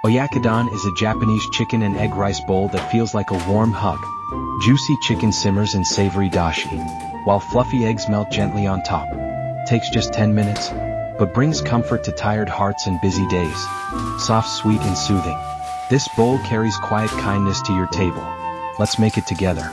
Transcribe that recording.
Oyakodon is a Japanese chicken and egg rice bowl that feels like a warm hug. Juicy chicken simmers in savory dashi, while fluffy eggs melt gently on top. Takes just 10 minutes, but brings comfort to tired hearts and busy days. Soft, sweet, and soothing. This bowl carries quiet kindness to your table. Let's make it together.